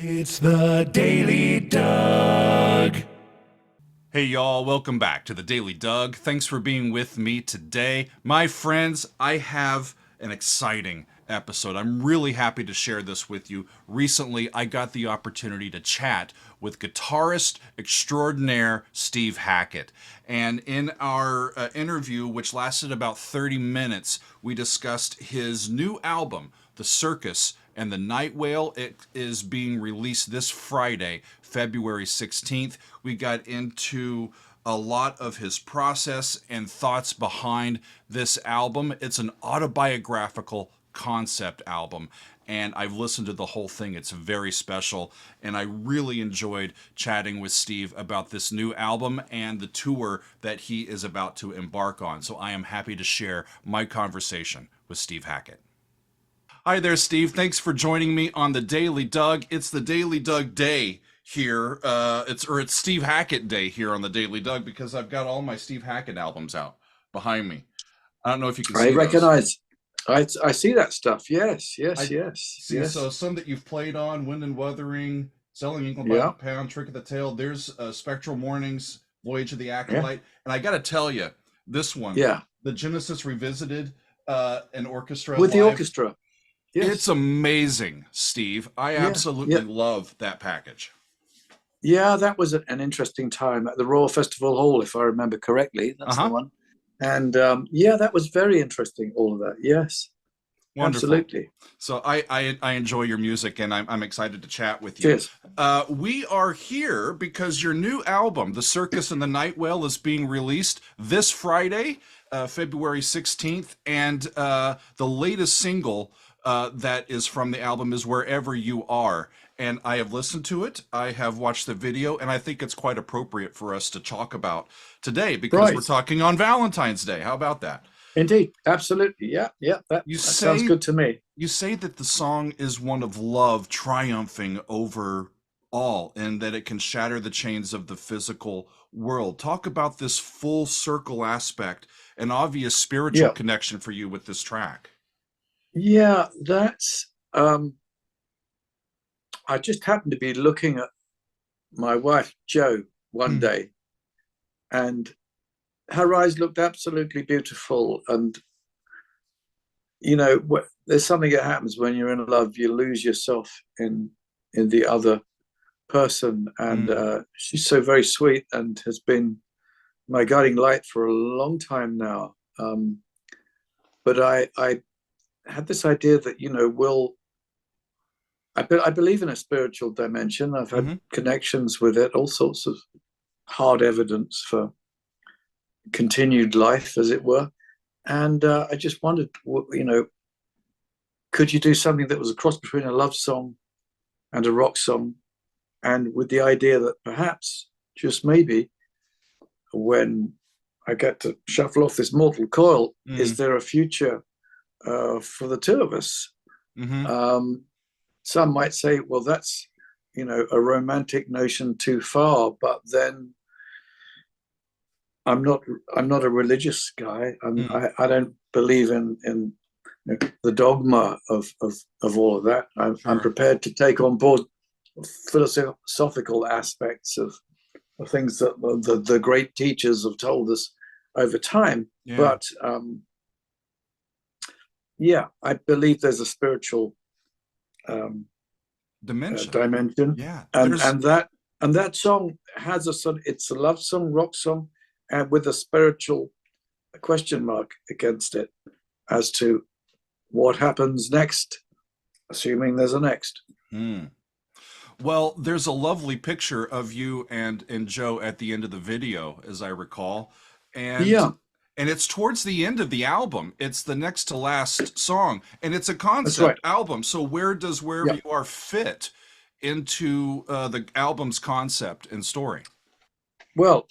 It's the Daily Doug. Hey y'all, welcome back to the Daily Doug. Thanks for being with me today. My friends, I have an exciting episode. I'm really happy to share this with you. Recently, I got the opportunity to chat with guitarist extraordinaire Steve Hackett. And in our interview, which lasted about 30 minutes, we discussed his new album, The Circus and the Nightwhale. It is being released this Friday, February 16th. We got into a lot of his process and thoughts behind this album. It's an autobiographical concept album, and I've listened to the whole thing. It's very special, and I really enjoyed chatting with Steve about this new album and the tour that he is about to embark on. So I am happy to share my conversation with Steve Hackett. Hi there, Steve. Thanks for joining me on the Daily Doug. It's the Daily Doug Day here. It's Steve Hackett Day here on the Daily Doug because I've got all my Steve Hackett albums out behind me. I don't know if you can I see recognize. I see that stuff. Yes, those. yes, I yes, see. yes. So some that you've played on: Wind and Wuthering, Selling England by the Yeah, Pound, Trick of the Tail. There's Spectral Mornings, Voyage of the yeah, Acolyte, and I got to tell you, this one, yeah. the Genesis Revisited, an orchestra With the live. orchestra. It's Yes. amazing, Steve. I Yeah, absolutely yeah, love that package. yeah. That was an interesting time at the Royal Festival Hall, if I remember correctly. Uh That's the huh. one. And yeah, that was very interesting. All of that. Yes, Wonderful. absolutely. So I enjoy your music, and I'm excited to chat with you. Cheers. We are here because your new album, The Circus and the Nightwhale, is being released this Friday, February 16th, and the latest single that is from the album is Wherever You Are. And I have listened to it, I have watched the video, and I think it's quite appropriate for us to talk about today because we're Right. talking on Valentine's Day. How about that? Indeed. Absolutely. Yeah, yeah. That You that sounds say good to me. you say that the song is one of love triumphing over all and that it can shatter the chains of the physical world. Talk about this full circle aspect, an obvious spiritual Yeah, connection for you with this track. yeah. That's. I just happened to be looking at my wife Jo one Hmm. day, and her eyes looked absolutely beautiful. And there's something that happens when you're in love. You lose yourself in the other person, and Hmm. she's so very sweet and has been my guiding light for a long time now. But I had this idea that I believe in a spiritual dimension. I've had Hmm. connections with it, all sorts of hard evidence for continued life, as it were. And I just wondered, could you do something that was a cross between a love song and a rock song, and with the idea that perhaps, just maybe, when I get to shuffle off this mortal coil, is Hmm. there a future for the two of us? Hmm. Um, some might say, well, that's a romantic notion too far, but then I'm not I'm not a religious guy. Hmm. I don't believe in the dogma of all of that. I'm Sure. prepared to take on board philosophical aspects of things that the great teachers have told us over time. Yeah. But yeah, I believe there's a spiritual um, Dimension. dimension, Yeah. and There's that song has a sort. It's a love song, rock song, and with a spiritual question mark against it as to what happens next, assuming there's a next. hmm. Well, there's a lovely picture of you and Joe at the end of the video, as I recall. And Yeah, and it's towards the end of the album. It's the next to last song, and it's a that's right. concept album. So where does Wherever Yeah. You Are fit into the album's concept and story? Well,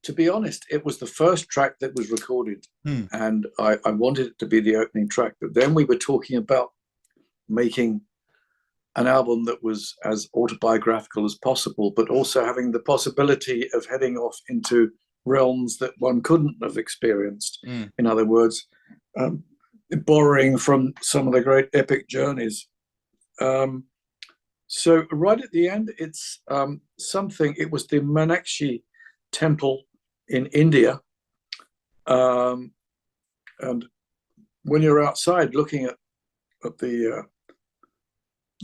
to be honest, it was the first track that was recorded, Hmm. and I wanted it to be the opening track. But then we were talking about making an album that was as autobiographical as possible, but also having the possibility of heading off into realms that one couldn't have experienced. Hmm. In other words, um, borrowing from some of the great epic journeys. Um, So right at the end, it's something. It was the Meenakshi temple in India, um, and when you're outside looking at the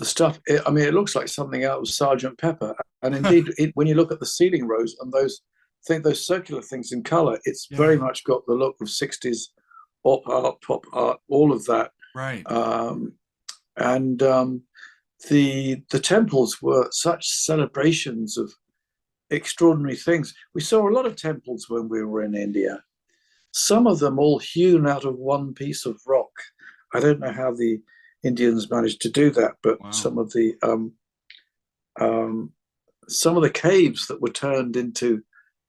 stuff, I mean, it looks like something out of Sergeant Pepper. And indeed, when you look at the ceiling rows and those, I think those circular things in color, it's Yeah. very much got the look of 60s pop art, all of that. Right. And the temples were such celebrations of extraordinary things. We saw a lot of temples when we were in India. Some of them all hewn out of one piece of rock. I don't know how the Indians managed to do that, but Wow. some of the caves that were turned into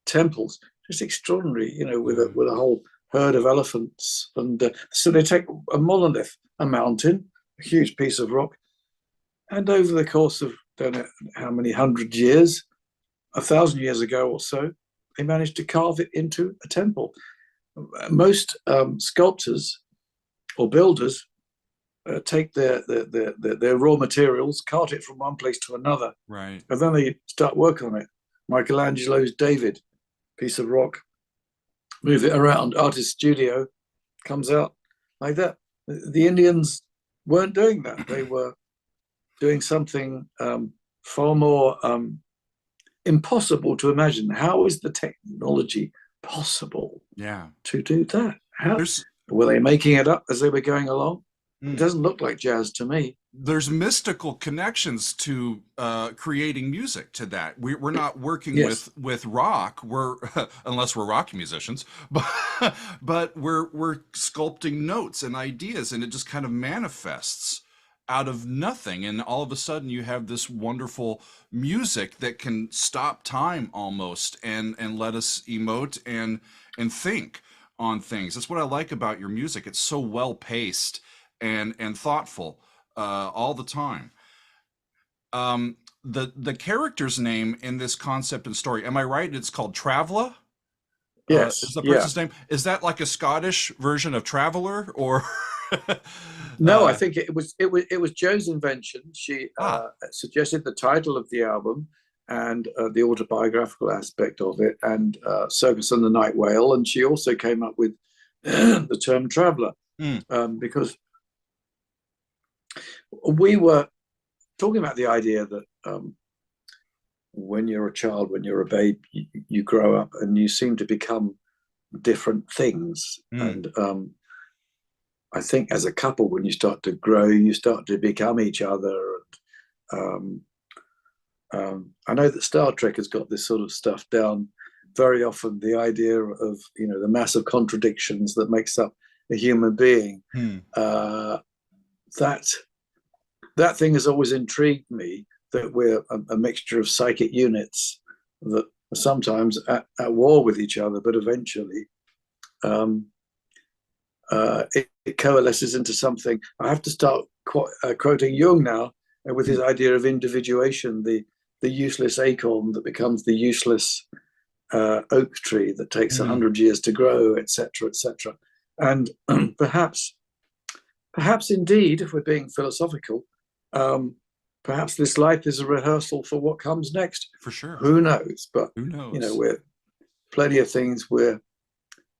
temples, just extraordinary. You know, with a whole herd of elephants, and so they take a monolith, a mountain, a huge piece of rock, and over the course of don't know how many 100 years, 1,000 years ago or so, they managed to carve it into a temple. Most sculptors or builders take their raw materials, cart it from one place to another, Right. and then they start work on it. Michelangelo's David, piece of rock, move it around. Artist studio comes out like that. The Indians weren't doing that. They were doing something far more impossible to imagine. How is the technology possible to do that? How were they making it up as they were going along? It doesn't look like jazz to me. There's mystical connections to creating music to that. We're not working with rock. We're unless we're rock musicians, but we're sculpting notes and ideas, and it just kind of manifests out of nothing. And all of a sudden, you have this wonderful music that can stop time almost and let us emote and think on things. That's what I like about your music. It's so well paced and thoughtful all the time. The character's name in this concept and story, am I right? It's called Travela? Yes. Is the person's name? Is that like a Scottish version of Traveler, or? No, I think it was Jo's invention. She suggested the title of the album and the autobiographical aspect of it, and Circus and the Nightwhale, and she also came up with the term Traveler because we were talking about the idea that when you're a child, when you're a babe, you grow up and you seem to become different things. And I think as a couple, when you start to grow, you start to become each other. And I know that Star Trek has got this sort of stuff down very often, the idea of, the massive contradictions that makes up a human being. That thing has always intrigued me, that we're a mixture of psychic units that are sometimes at war with each other, but eventually it coalesces into something. I have to start quoting Jung now with his idea of individuation, the useless acorn that becomes the useless oak tree that takes 100 years to grow, etc., etc. And perhaps indeed, if we're being philosophical, perhaps this life is a rehearsal for what comes next. For sure. Who knows? But who knows? We're plenty of things we're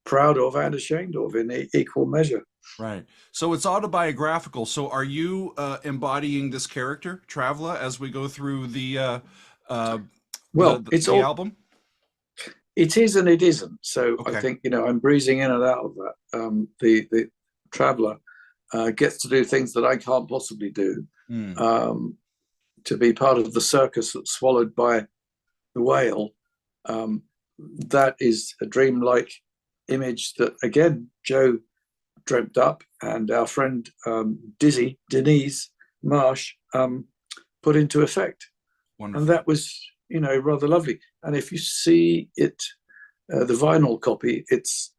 proud of and ashamed of in equal measure. Right. So it's autobiographical. So are you embodying this character, Travela, as we go through the album? It is and it isn't. So okay. I think I'm breezing in and out of that. The Travela gets to do things that I can't possibly do. To be part of the circus that's swallowed by the whale, that is a dreamlike image that, again, Jo dreamt up, and our friend Denise Marsh put into effect. Wonderful. And that was, rather lovely. And if you see it, the vinyl copy, it's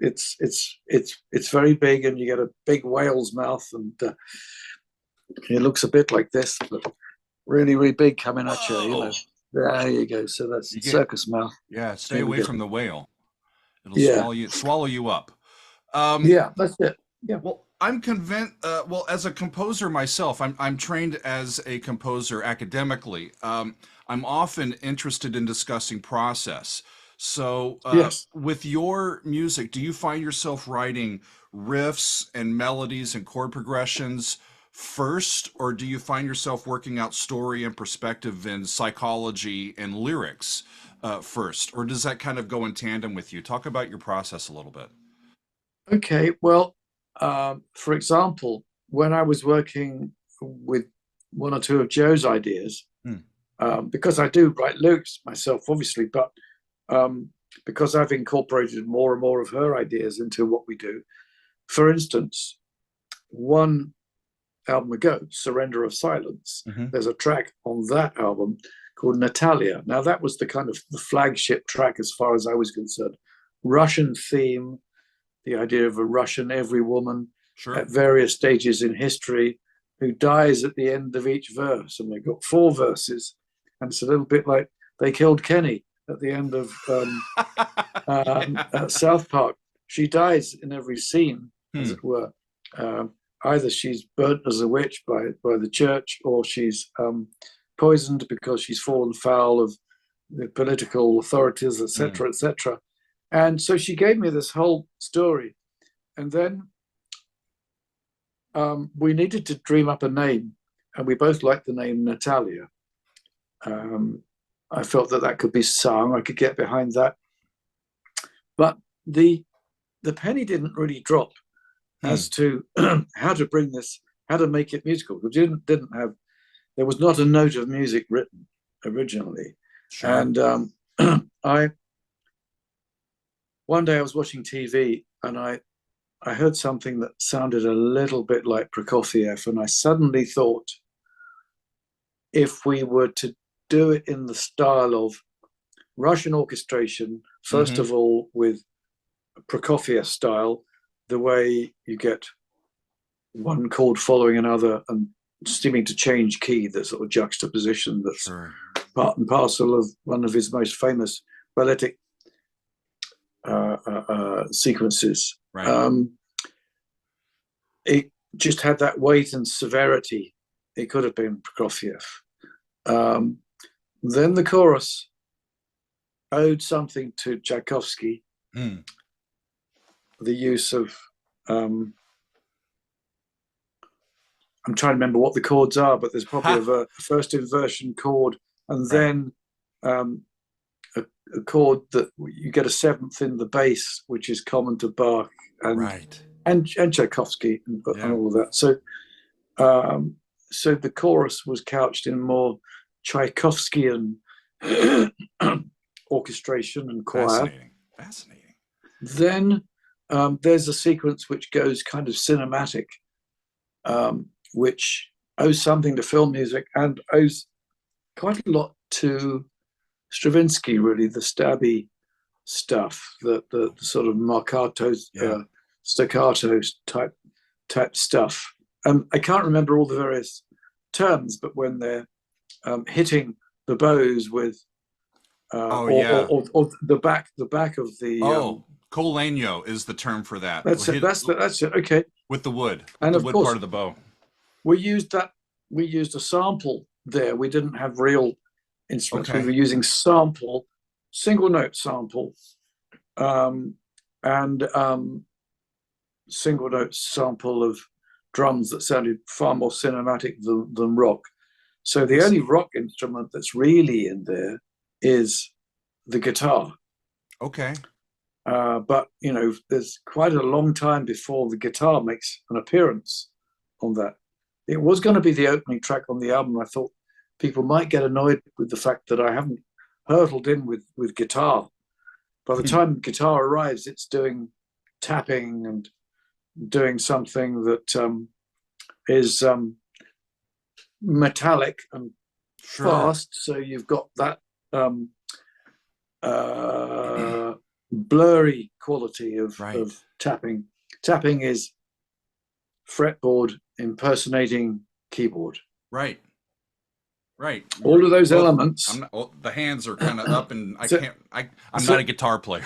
very big, and you get a big whale's mouth, and it looks a bit like this, but really, really big coming at you. There you go. So that's circus mouth. Yeah, stay away from the whale. It'll swallow you up. Yeah, that's it. Yeah. Well, I'm convinced. Well, as a composer myself, I'm trained as a composer academically. I'm often interested in discussing process. So, Yes. with your music, do you find yourself writing riffs and melodies and chord progressions first, or do you find yourself working out story and perspective and psychology and lyrics first, or does that kind of go in tandem with you? Talk about your process a little bit. Okay. Well, for example, when I was working with one or two of Joe's ideas, Hmm. because I do write lyrics myself, obviously, but because I've incorporated more and more of her ideas into what we do. For instance, one album ago, Surrender of Silence, Hmm. there's a track on that album called Natalia. Now, that was the kind of the flagship track as far as I was concerned. Russian theme, the idea of a Russian every woman Sure. at various stages in history who dies at the end of each verse. And we've got four verses. And it's a little bit like They Killed Kenny at the end of South Park. She dies in every scene, as Hmm. it were. Either she's burnt as a witch by the church, or she's poisoned because she's fallen foul of the political authorities, Hmm. etc., etc. And so she gave me this whole story. And then we needed to dream up a name, and we both liked the name Natalia. Um, I felt that that could be sung. I could get behind that. But the penny didn't really drop Hmm. as to how to bring this, how to make it musical. We didn't have, there was not a note of music written originally. Sure. And I one day I was watching TV, and I heard something that sounded a little bit like Prokofiev, and I suddenly thought, if we were to do it in the style of Russian orchestration, first Hmm. of all with Prokofiev style, the way you get one chord following another and seeming to change key, the sort of juxtaposition that's Sure. part and parcel of one of his most famous balletic sequences. Right. It just had that weight and severity. It could have been Prokofiev. Um, then the chorus owed something to Tchaikovsky, Hmm. the use of I'm trying to remember what the chords are, but there's probably Ha. a first inversion chord, and Right. then um, a chord that you get a seventh in the bass, which is common to Bach and Right. and Tchaikovsky and Yeah. all of that. Um, so the chorus was couched in more Tchaikovskyan orchestration and choir. Fascinating. Fascinating. Then there's a sequence which goes kind of cinematic, which owes something to film music and owes quite a lot to Stravinsky, really, the stabby stuff, the sort of marcato, Yeah. staccato type stuff. I can't remember all the various terms, but when they're hitting the bows with, Oh yeah. or the back of the, Oh, coleño is the term for that. that's it, that's it. Okay, With the wood, with and the of wood part course of the bow. we used a sample there. We didn't have real instruments. We Okay. were using sample, single note sample, um, and single note sample of drums that sounded far more cinematic than rock. So the only Fascinating. rock instrument that's really in there is the guitar. Okay. But you know, there's quite a long time before the guitar makes an appearance on that. It was going to be the opening track on the album. I thought people might get annoyed with the fact that I haven't hurtled in with guitar. By the time guitar arrives, it's doing tapping and doing something that is metallic and Sure. fast. So you've got that blurry quality Right. of tapping. Tapping is fretboard impersonating keyboard. Right. Right. All of those Both. I'm elements. not. Well, the hands are kind of up, and I So, can't. I'm not a so guitar player.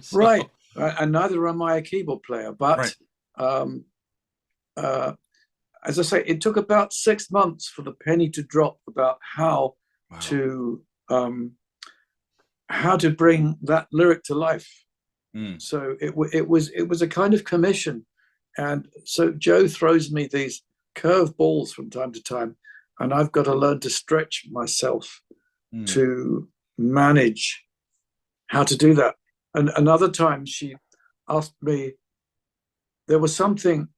So. right, and neither am I a keyboard player. But Right. um, uh, as I say, it took about 6 months for the penny to drop about Wow. how to bring that lyric to life. Mm. So it was a kind of commission, and so Joe throws me these curve balls from time to time, and I've got to learn to stretch myself to manage how to do that. And another time she asked me, there was something,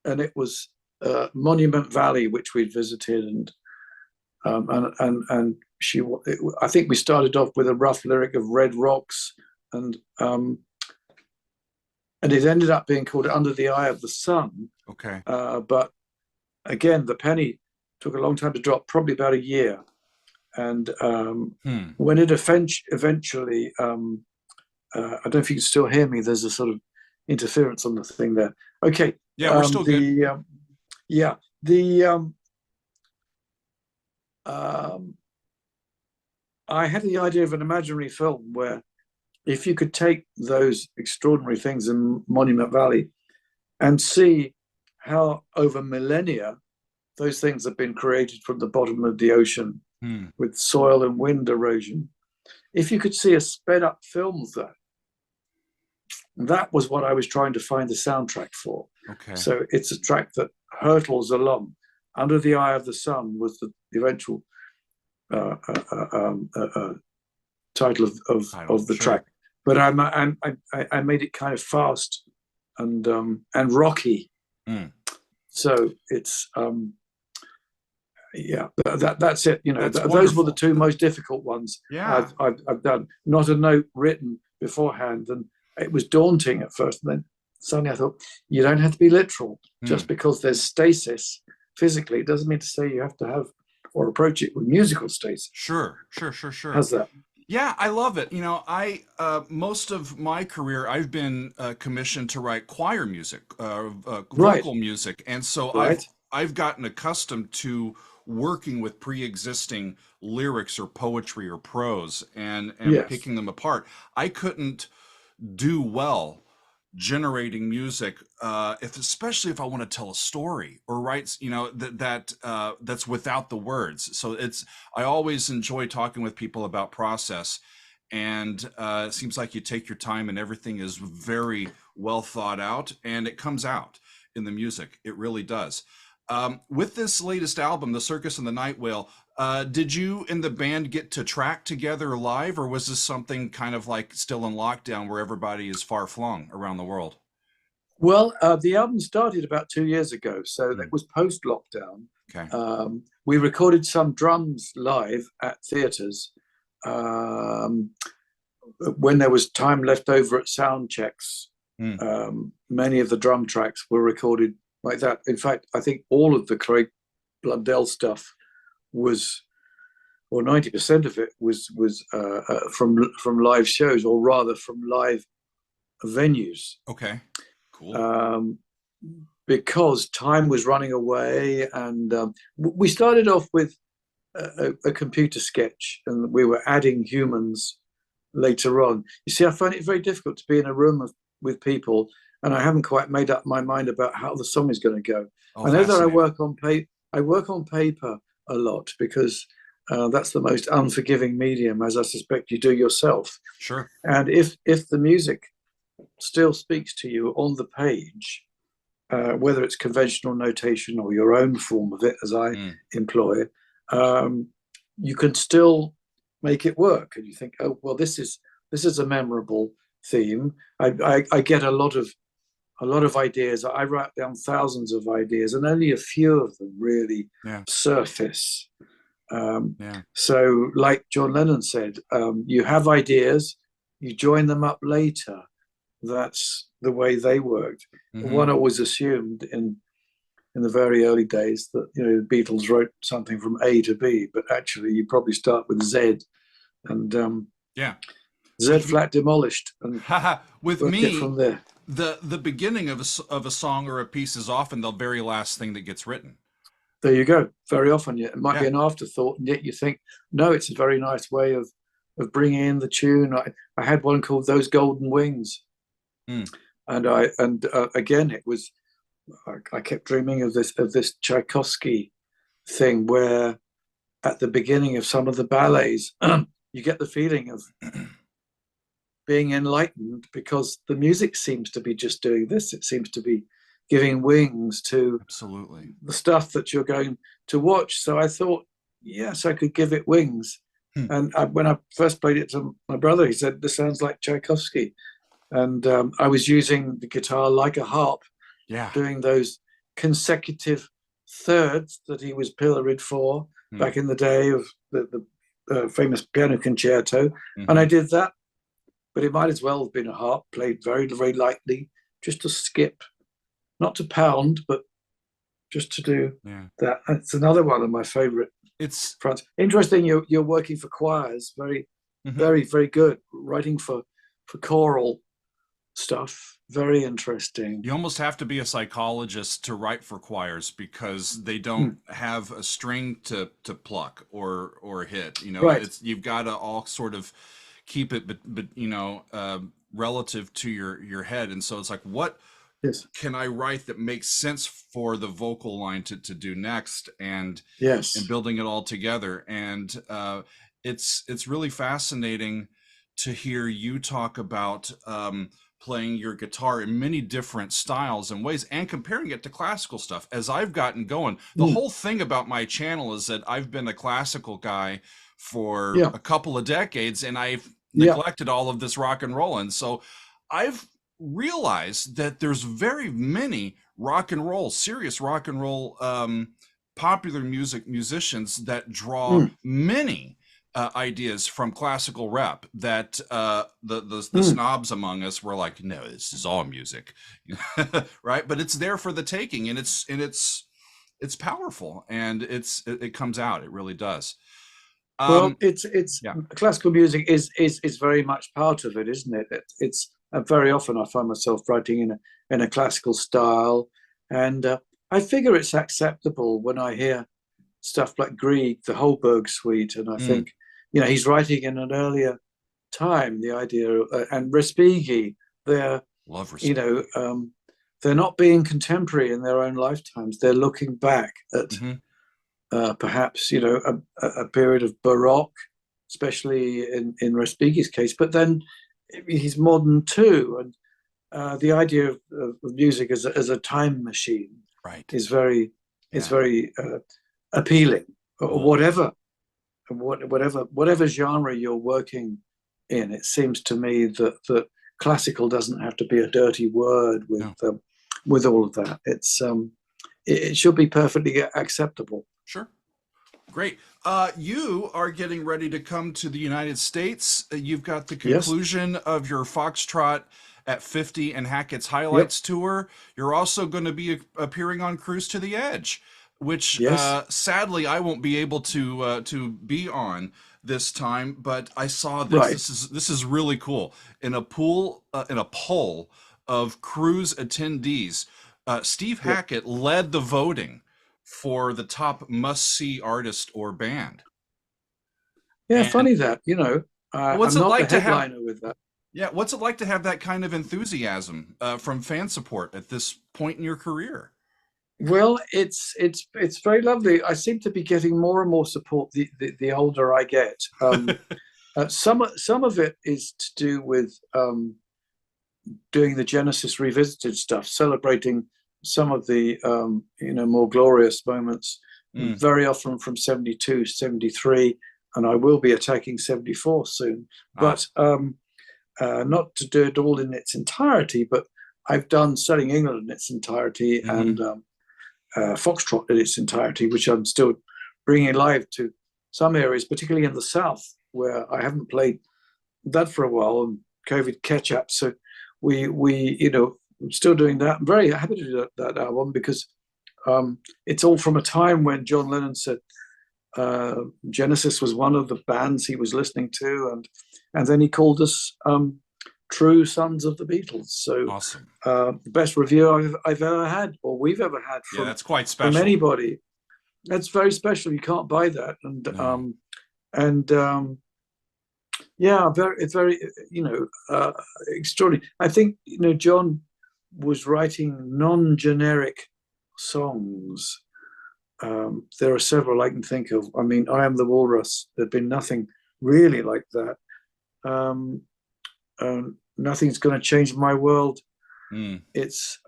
and it was Monument Valley, which we'd visited, and she, I think we started off with a rough lyric of Red Rocks, and it ended up being called Under the Eye of the Sun. Okay. But again, the penny took a long time to drop, probably about a year. And when it eventually, I don't know if you can still hear me. There's a sort of interference on the thing there. Okay. Yeah, we're still good. I had the idea of an imaginary film where if you could take those extraordinary things in Monument Valley and see how over millennia those things have been created from the bottom of the ocean with soil and wind erosion, if you could see a sped up film of that was what I was trying to find the soundtrack for. Okay. So it's a track that hurtles along. Under the Eye of the Sun was the eventual title of the track, but I made it kind of fast and rocky. So it's that's it. You know, those were the two most difficult ones. Yeah. I've done. Not a note written beforehand, and it was daunting at first. And then suddenly I thought, you don't have to be literal. Just because there's stasis physically, it doesn't mean to say you have to have or approach it with musical stasis. Sure. How's that? Yeah, I love it. You know, most of my career, I've been commissioned to write choir music, vocal music, and so I've gotten accustomed to working with pre-existing lyrics or poetry or prose and picking them apart. I couldn't do well generating music, especially if I want to tell a story or write, you know, that's without the words. So I always enjoy talking with people about process, and it seems like you take your time and everything is very well thought out, and it comes out in the music. It really does. With this latest album, The Circus and the Nightwhale, did you and the band get to track together live, or was this something kind of like still in lockdown where everybody is far flung around the world? Well, the album started about 2 years ago, so that was post-lockdown. Okay. We recorded some drums live at theatres when there was time left over at sound checks. Many of the drum tracks were recorded like that. In fact, I think all of the Craig Blundell stuff was, or 90% of it was from live shows, or rather from live venues. Okay, cool. Because time was running away, and we started off with a computer sketch, and we were adding humans later on. You see, I find it very difficult to be in a room with people, and I haven't quite made up my mind about how the song is going to go. I know that I work on paper a lot, because that's the most unforgiving medium, as I suspect you do yourself. Sure. And if the music still speaks to you on the page, whether it's conventional notation or your own form of it, as I employ, you can still make it work. And you think, oh well, this is a memorable theme. I get a lot of ideas. I write down thousands of ideas, and only a few of them really surface. So, like John Lennon said, you have ideas, you join them up later. That's the way they worked. One always assumed in the very early days that, you know, the Beatles wrote something from A to B, but actually you probably start with Z, and Z flat demolished, and with me from there. The beginning of a song or a piece is often the very last thing that gets written. There you go. Very often it might be an afterthought, and yet you think, no, it's a very nice way of bringing in the tune. I had one called Those Golden Wings, and again, it was I kept dreaming of this Tchaikovsky thing where at the beginning of some of the ballets, you get the feeling of being enlightened because the music seems to be just doing this. It seems to be giving wings to Absolutely. the stuff that you're going to watch. So I thought, yes, I could give it wings. Hmm. And when I first played it to my brother, he said, "This sounds like Tchaikovsky." And I was using the guitar like a harp, Yeah. doing those consecutive thirds that he was pilloried for back in the day of the famous piano concerto. And I did that, but it might as well have been a harp played very, very lightly, just to skip, not to pound, but just to do that. It's another one of my favorite fronts. Interesting, you're working for choirs, very, very, very good. Writing for choral stuff, very interesting. You almost have to be a psychologist to write for choirs because they don't have a string to pluck or hit. You know, Right. you've got to all sort of keep it, but you know, relative to your head. And so it's like, what Yes. can I write that makes sense for the vocal line to do next, and Yes. building it all together. And it's really fascinating to hear you talk about playing your guitar in many different styles and ways and comparing it to classical stuff. As I've gotten going, the whole thing about my channel is that I've been a classical guy for a couple of decades, and I've neglected all of this rock and roll. And so I've realized that there's very many rock and roll, serious rock and roll, popular musicians that draw many ideas from classical rap that the snobs among us were like, no, this is all music, right? But it's there for the taking, and it's powerful, and it comes out. It really does. Well, it's classical music is very much part of it, isn't it? It's very often I find myself writing in a classical style, and I figure it's acceptable when I hear stuff like Grieg, the Holberg Suite, and I think, you know, he's writing in an earlier time. The idea, and Respighi, they're you know, they're not being contemporary in their own lifetimes. They're looking back at perhaps, you know, a period of Baroque, especially in Respighi's case. But then he's modern too, and the idea of music as a time machine is very appealing. Whatever genre you're working in, it seems to me that classical doesn't have to be a dirty word with all of that. It should be perfectly acceptable. Sure. Great. You are getting ready to come to the United States. You've got the conclusion of your Foxtrot at 50 and Hackett's Highlights tour. You're also going to be appearing on Cruise to the Edge, which sadly I won't be able to be on this time. But I saw this. This is really cool. In a poll of Cruise attendees, Steve Hackett led the voting for the top must-see artist or band. Yeah, and funny that, you know, what's I'm it not like the to have headliner with that. Yeah, what's it like to have that kind of enthusiasm from fan support at this point in your career? Well, it's very lovely. I seem to be getting more and more support the older I get. Some of it is to do with doing the Genesis Revisited stuff, celebrating some of the you know, more glorious moments, very often from 72, 73, and I will be attacking 74 soon. But not to do it all in its entirety, but I've done Selling England in its entirety and Foxtrot in its entirety, which I'm still bringing live to some areas, particularly in the South, where I haven't played that for a while, and COVID catch-up. So we you know, I'm still doing that. I'm very happy to do that album because it's all from a time when John Lennon said Genesis was one of the bands he was listening to, and then he called us true sons of the Beatles. So awesome. The best review I've ever had, or we've ever had from, that's quite special. From anybody. That's very special. You can't buy that. And yeah, it's very, you know, extraordinary. I think, you know, John was writing non-generic songs. There are several I can think of. I mean, I Am the Walrus. There'd been nothing really like that. Nothing's going to change my world. It's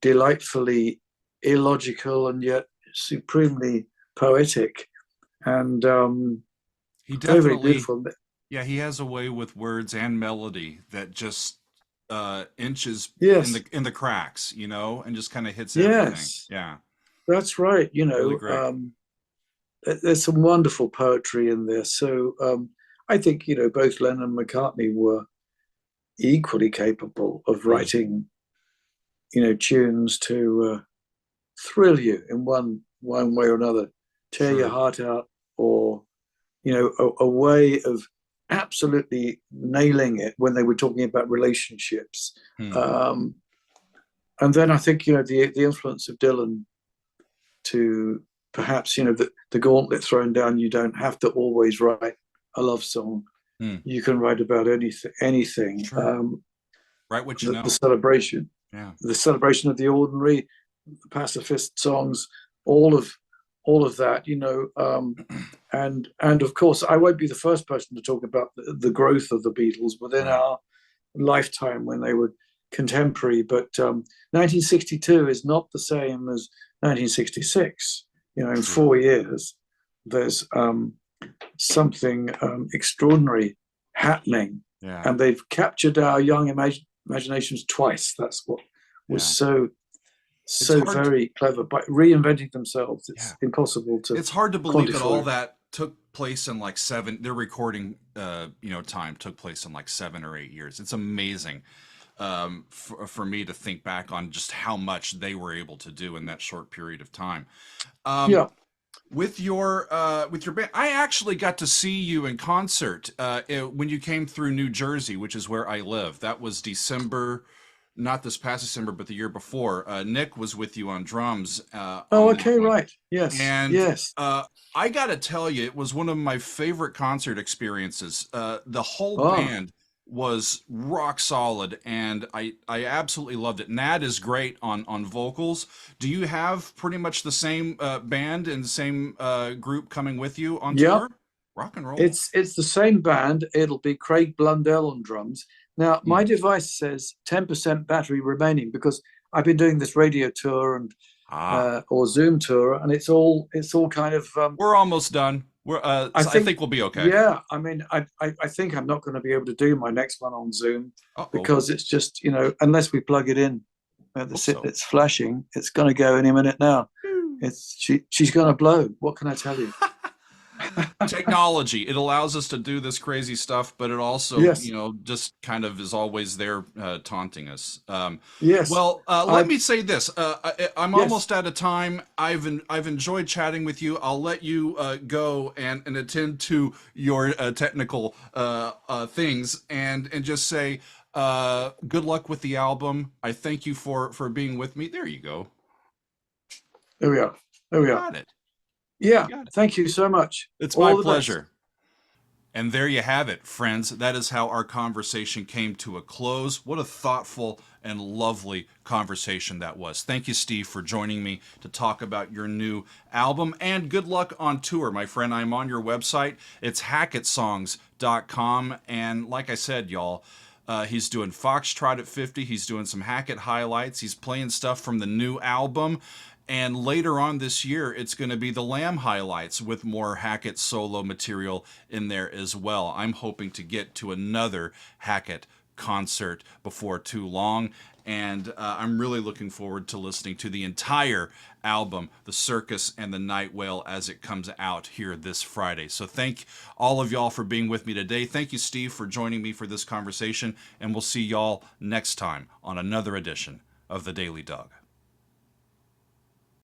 delightfully illogical and yet supremely poetic, and He very, very definitely, beautiful. yeah, he has a way with words and melody that just inches Yes, in the cracks, and just kind of hits everything. yes, Yeah, that's right. really great. There's some wonderful poetry in there. So I think both Lennon and McCartney were equally capable of writing tunes to thrill you in one way or another, tear your heart out, or a way of absolutely nailing it when they were talking about relationships. And then I think the influence of Dylan to perhaps the gauntlet thrown down. You don't have to always write a love song. You can write about anything. Sure. Write what you know. The celebration, the celebration of the ordinary, the pacifist songs, all of that, and of course, I won't be the first person to talk about the growth of the Beatles within our lifetime when they were contemporary. But 1962 is not the same as 1966. In 4 years, there's something extraordinary happening, and they've captured our young imaginations twice. That's what was so very clever by reinventing themselves. It's impossible to. It's hard to believe that all quantify. that took place in like their recording time took place in like 7 or 8 years. It's amazing for me to think back on just how much they were able to do in that short period of time. With your band, I actually got to see you in concert when you came through New Jersey, which is where I live. That was December, not this past December, but the year before. Nick was with you on drums. Okay, right. Yes. And yes. I got to tell you, it was one of my favorite concert experiences. The whole band was rock solid, and I absolutely loved it. Nat is great on vocals. Do you have pretty much the same band and the same group coming with you on tour? Rock and roll. It's the same band. It'll be Craig Blundell on drums. Now, my device says 10% battery remaining because I've been doing this radio tour and or Zoom tour, and it's all kind of. We're almost done. I think we'll be okay. Yeah, I mean, I think I'm not going to be able to do my next one on Zoom because it's just unless we plug it in, it's flashing. It's going to go any minute now. She's going to blow. What can I tell you? Technology, it allows us to do this crazy stuff, but it also just kind of is always there taunting us. Well, let me say this. I'm almost out of time. I've enjoyed chatting with you. I'll let you go and attend to your technical things and just say good luck with the album. I thank you for being with me. There you go. There we are. Got it. Yeah, thank you so much. It's my pleasure. And there you have it, friends. That is how our conversation came to a close. What a thoughtful and lovely conversation that was. Thank you, Steve, for joining me to talk about your new album. And good luck on tour, my friend. I'm on your website. It's hackettsongs.com. And like I said, y'all, he's doing Foxtrot at 50. He's doing some Hackett highlights. He's playing stuff from the new album. And later on this year, it's going to be the Lamb highlights with more Hackett solo material in there as well. I'm hoping to get to another Hackett concert before too long. And I'm really looking forward to listening to the entire album, The Circus and the Nightwhale, as it comes out here this Friday. So thank all of y'all for being with me today. Thank you, Steve, for joining me for this conversation. And we'll see y'all next time on another edition of The Daily Doug.